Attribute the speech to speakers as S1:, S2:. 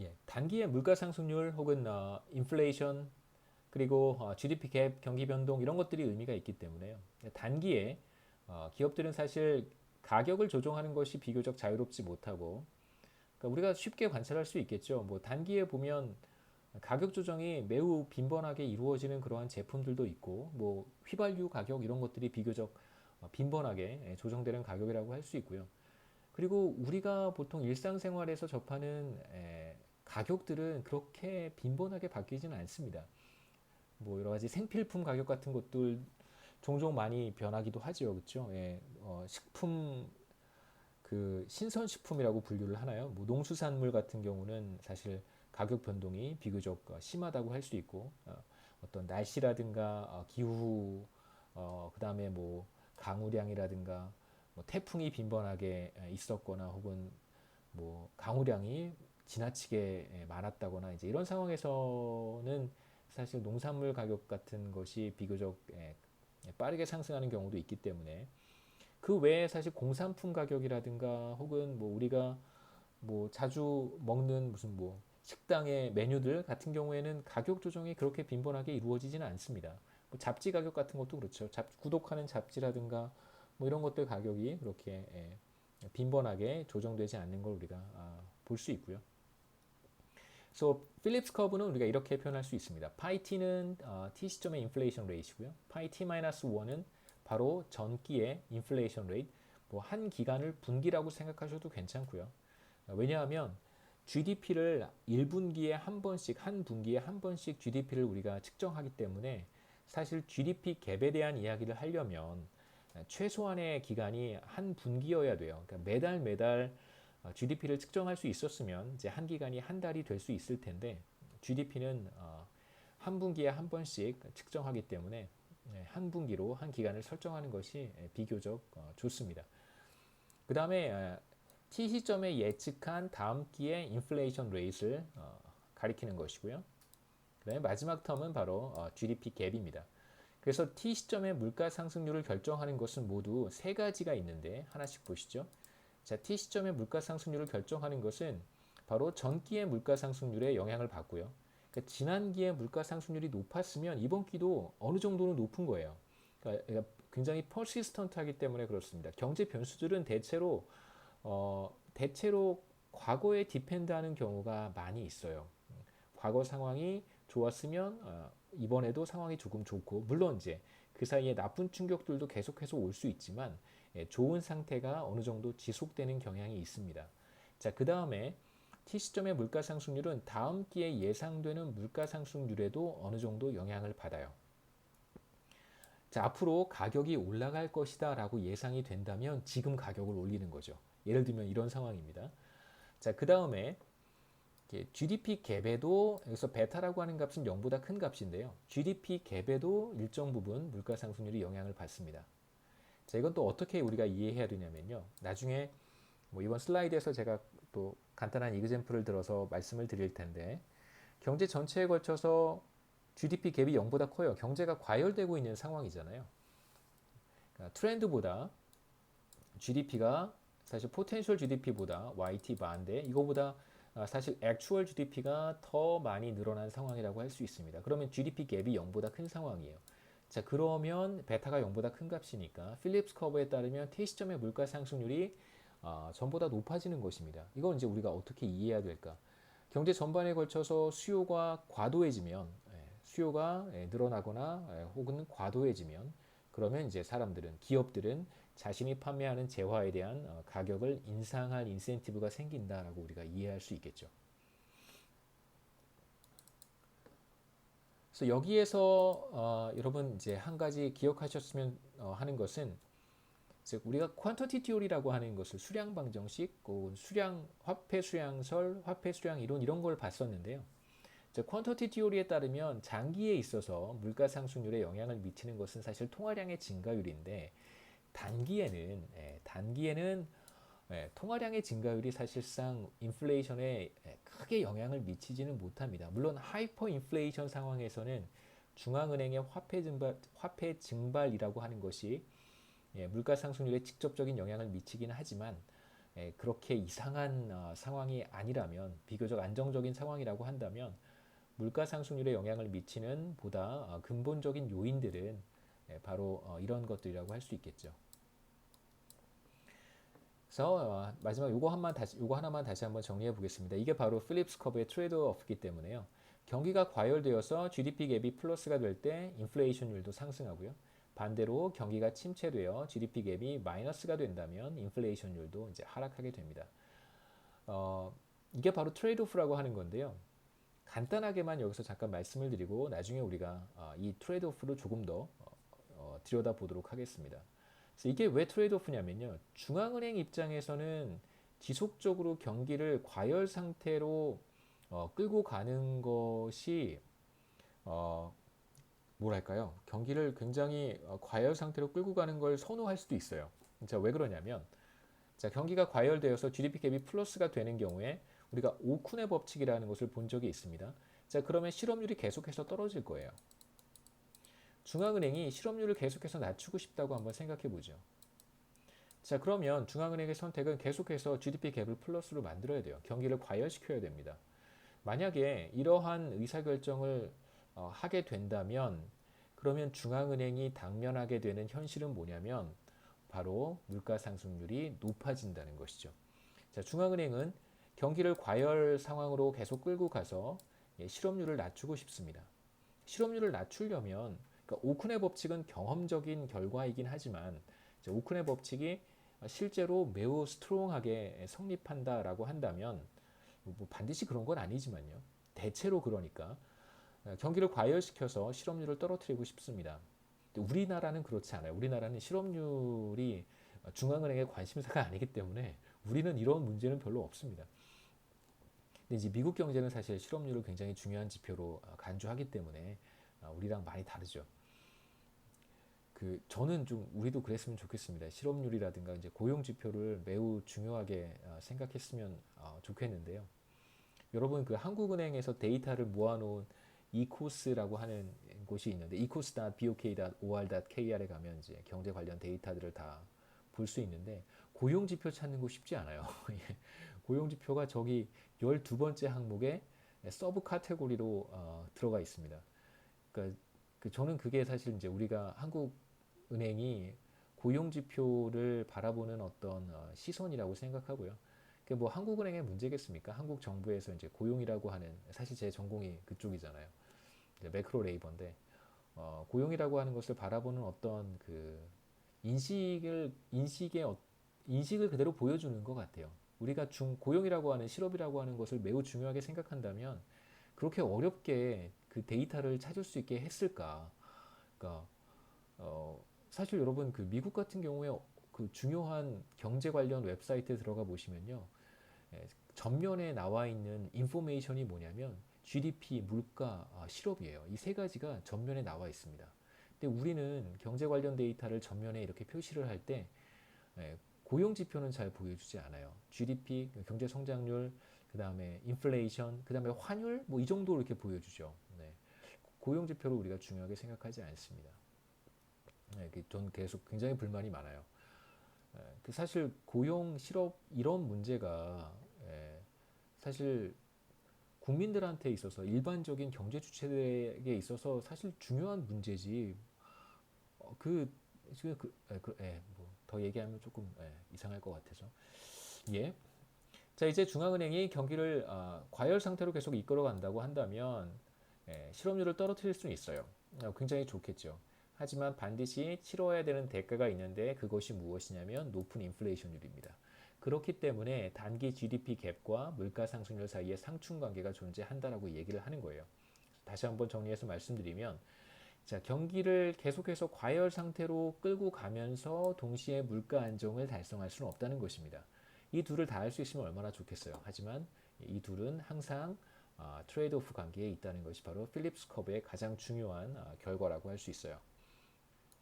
S1: 예, 단기의 물가 상승률 혹은 인플레이션 그리고 GDP 갭, 경기 변동 이런 것들이 의미가 있기 때문에요. 단기에 기업들은 사실 가격을 조정하는 것이 비교적 자유롭지 못하고, 그러니까 우리가 쉽게 관찰할 수 있겠죠. 뭐 단기에 보면 가격 조정이 매우 빈번하게 이루어지는 그러한 제품들도 있고, 뭐 휘발유 가격 이런 것들이 비교적 빈번하게 조정되는 가격이라고 할 수 있고요. 그리고 우리가 보통 일상생활에서 접하는 가격들은 그렇게 빈번하게 바뀌지는 않습니다. 뭐 여러 가지 생필품 가격 같은 것들 종종 많이 변하기도 하죠, 그렇죠? 예, 식품 그 신선식품이라고 분류를 하나요? 뭐 농수산물 같은 경우는 사실 가격 변동이 비교적 심하다고 할 수 있고, 어떤 날씨라든가 기후, 그다음에 뭐 강우량이라든가 뭐 태풍이 빈번하게 있었거나 혹은 뭐 강우량이 지나치게 많았다거나 이제 이런 상황에서는 사실 농산물 가격 같은 것이 비교적 빠르게 상승하는 경우도 있기 때문에, 그 외에 사실 공산품 가격이라든가 혹은 뭐 우리가 뭐 자주 먹는 무슨 뭐 식당의 메뉴들 같은 경우에는 가격 조정이 그렇게 빈번하게 이루어지지는 않습니다. 뭐 잡지 가격 같은 것도 그렇죠. 구독하는 잡지라든가 뭐 이런 것들 가격이 그렇게 빈번하게 조정되지 않는 걸 우리가 볼 수 있고요. 그래서 필립스 커브는 우리가 이렇게 표현할 수 있습니다. 파이 t는 t 시점의 인플레이션 레이트고요. 파이 t-1은 바로 전기의 인플레이션 레이트, 뭐 한 기간을 분기라고 생각하셔도 괜찮고요. 왜냐하면 GDP를 1분기에 한 번씩, 한 분기에 한 번씩 GDP를 우리가 측정하기 때문에 사실 GDP 갭에 대한 이야기를 하려면 최소한의 기간이 한 분기여야 돼요. 그러니까 매달 매달 GDP를 측정할 수 있었으면 이제 한 기간이 한 달이 될 수 있을 텐데, GDP는 한 분기에 한 번씩 측정하기 때문에 한 분기로 한 기간을 설정하는 것이 비교적 좋습니다. 그 다음에 T 시점에 예측한 다음 기의 인플레이션 레이트를 가리키는 것이고요. 그 다음에 마지막 텀은 바로 GDP 갭입니다. 그래서 T 시점의 물가 상승률을 결정하는 것은 모두 세 가지가 있는데 하나씩 보시죠. 자, T 시점의 물가 상승률을 결정하는 것은 바로 전기의 물가 상승률에 영향을 받고요. 그러니까 지난기의 물가 상승률이 높았으면 이번 기도 어느 정도는 높은 거예요. 그러니까 굉장히 퍼시스턴트하기 때문에 그렇습니다. 경제 변수들은 대체로 과거에 디펜드하는 경우가 많이 있어요. 과거 상황이 좋았으면 이번에도 상황이 조금 좋고, 물론 이제 그 사이에 나쁜 충격들도 계속해서 올 수 있지만 좋은 상태가 어느 정도 지속되는 경향이 있습니다. 자, 그 다음에 T 시점의 물가 상승률은 다음 기에 예상되는 물가 상승률에도 어느 정도 영향을 받아요. 자, 앞으로 가격이 올라갈 것이다 라고 예상이 된다면 지금 가격을 올리는 거죠. 예를 들면 이런 상황입니다. 자, 그 다음에 GDP 갭에도, 여기서 베타라고 하는 값은 0보다 큰 값인데요. GDP 갭에도 일정 부분 물가 상승률이 영향을 받습니다. 자, 이건 또 어떻게 우리가 이해해야 되냐면요. 나중에 뭐 이번 슬라이드에서 제가 또 간단한 이그젬플을 들어서 말씀을 드릴 텐데, 경제 전체에 걸쳐서 GDP 갭이 0보다 커요. 경제가 과열되고 있는 상황이잖아요. 그러니까 트렌드보다 GDP가 사실 포텐셜 GDP보다 YT 반대, 이거보다 사실 액추얼 GDP가 더 많이 늘어난 상황이라고 할 수 있습니다. 그러면 GDP 갭이 0보다 큰 상황이에요. 자, 그러면 베타가 0보다 큰 값이니까 필립스 커브에 따르면 T 시점의 물가 상승률이 전보다 높아지는 것입니다. 이건 이제 우리가 어떻게 이해해야 될까? 경제 전반에 걸쳐서 수요가 과도해지면, 수요가 늘어나거나 혹은 과도해지면, 그러면 이제 기업들은 자신이 판매하는 재화에 대한 가격을 인상할 인센티브가 생긴다라고 우리가 이해할 수 있겠죠. 그래서 여기에서 여러분 이제 한 가지 기억하셨으면 하는 것은, 즉 우리가 퀀터티 티오리라고 하는 것을 수량 방정식, 수량 화폐 수량설, 화폐 수량 이론 이런 걸 봤었는데요. 즉 퀀터티 티오리에 따르면 장기에 있어서 물가 상승률에 영향을 미치는 것은 사실 통화량의 증가율인데, 단기에는 통화량의 증가율이 사실상 인플레이션에 크게 영향을 미치지는 못합니다. 물론 하이퍼 인플레이션 상황에서는 중앙은행의 화폐 증발이라고 하는 것이 물가 상승률에 직접적인 영향을 미치긴 하지만, 그렇게 이상한 상황이 아니라면, 비교적 안정적인 상황이라고 한다면 물가 상승률에 영향을 미치는 보다 근본적인 요인들은 바로 이런 것들이라고 할 수 있겠죠. 그래서 마지막 요거 하나만 다시 한번 정리해 보겠습니다. 이게 바로 필립스 커브의 트레이드오프이기 때문에요. 경기가 과열되어서 GDP 갭이 플러스가 될 때 인플레이션율도 상승하고요. 반대로 경기가 침체되어 GDP 갭이 마이너스가 된다면 인플레이션율도 이제 하락하게 됩니다. 이게 바로 트레이드오프라고 하는 건데요. 간단하게만 여기서 잠깐 말씀을 드리고 나중에 우리가 이 트레이드오프를 조금 더 들여다보도록 하겠습니다. 그래서 이게 왜 트레이드오프냐면요. 중앙은행 입장에서는 지속적으로 경기를 과열 상태로 끌고 가는 것이 뭐랄까요? 경기를 굉장히 과열 상태로 끌고 가는 걸 선호할 수도 있어요. 자, 왜 그러냐면 자, 경기가 과열되어서 GDP 갭이 플러스가 되는 경우에 우리가 오쿤의 법칙이라는 것을 본 적이 있습니다. 자, 그러면 실업률이 계속해서 떨어질 거예요. 중앙은행이 실업률을 계속해서 낮추고 싶다고 한번 생각해 보죠. 자, 그러면 중앙은행의 선택은 계속해서 GDP 갭을 플러스로 만들어야 돼요. 경기를 과열시켜야 됩니다. 만약에 이러한 의사결정을 하게 된다면 그러면 중앙은행이 당면하게 되는 현실은 뭐냐면 바로 물가 상승률이 높아진다는 것이죠. 자, 중앙은행은 경기를 과열 상황으로 계속 끌고 가서 실업률을 낮추고 싶습니다. 실업률을 낮추려면 그러니까 오쿤의 법칙은 경험적인 결과이긴 하지만 오쿤의 법칙이 실제로 매우 스트롱하게 성립한다라고 한다면 뭐 반드시 그런 건 아니지만요. 대체로 그러니까 경기를 과열시켜서 실업률을 떨어뜨리고 싶습니다. 우리나라는 그렇지 않아요. 우리나라는 실업률이 중앙은행의 관심사가 아니기 때문에 우리는 이런 문제는 별로 없습니다. 근데 이제 미국 경제는 사실 실업률을 굉장히 중요한 지표로 간주하기 때문에 우리랑 많이 다르죠. 저는 좀 우리도 그랬으면 좋겠습니다. 실업률이라든가 이제 고용 지표를 매우 중요하게 생각했으면 좋겠는데요. 여러분 그 한국은행에서 데이터를 모아놓은 이코스라고 하는 곳이 있는데 ecos.bok.or.kr에 가면 이제 경제 관련 데이터들을 다 볼 수 있는데 고용 지표 찾는 거 쉽지 않아요. 고용 지표가 저기 12번째 항목에 서브 카테고리로 들어가 있습니다. 그러니까 저는 그게 사실 이제 우리가 한국은행이 고용 지표를 바라보는 어떤 시선이라고 생각하고요. 그게 뭐 한국은행의 문제겠습니까? 한국 정부에서 이제 고용이라고 하는 사실 제 전공이 그쪽이잖아요. 매크로 레이버인데 고용이라고 하는 것을 바라보는 어떤 그 인식을 그대로 보여주는 것 같아요. 우리가 고용이라고 하는 실업이라고 하는 것을 매우 중요하게 생각한다면 그렇게 어렵게 그 데이터를 찾을 수 있게 했을까? 그러니까 사실 여러분 그 미국 같은 경우에 그 중요한 경제 관련 웹사이트에 들어가 보시면요. 전면에 나와 있는 인포메이션이 뭐냐면 GDP, 물가, 실업이에요. 이 세 가지가 전면에 나와 있습니다. 근데 우리는 경제 관련 데이터를 전면에 이렇게 표시를 할 때 고용 지표는 잘 보여주지 않아요. GDP, 경제 성장률, 그 다음에 인플레이션, 그 다음에 환율, 뭐 이 정도 이렇게 보여주죠. 네. 고용 지표를 우리가 중요하게 생각하지 않습니다. 전 계속 굉장히 불만이 많아요. 사실 고용, 실업 이런 문제가 사실 국민들한테 있어서 일반적인 경제 주체들에게 있어서 사실 중요한 문제지. 그 지금 뭐더 얘기하면 조금 이상할 것 같아서 예. 자, 이제 중앙은행이 경기를 과열 상태로 계속 이끌어 간다고 한다면 실업률을 떨어뜨릴 수는 있어요. 굉장히 좋겠죠. 하지만 반드시 치러야 되는 대가가 있는데 그것이 무엇이냐면 높은 인플레이션율입니다. 그렇기 때문에 단기 GDP 갭과 물가 상승률 사이에 상충 관계가 존재한다라고 얘기를 하는 거예요. 다시 한번 정리해서 말씀드리면 자, 경기를 계속해서 과열 상태로 끌고 가면서 동시에 물가 안정을 달성할 수는 없다는 것입니다. 이 둘을 다 할 수 있으면 얼마나 좋겠어요. 하지만 이 둘은 항상 트레이드 오프 관계에 있다는 것이 바로 필립스 커브의 가장 중요한 결과라고 할 수 있어요.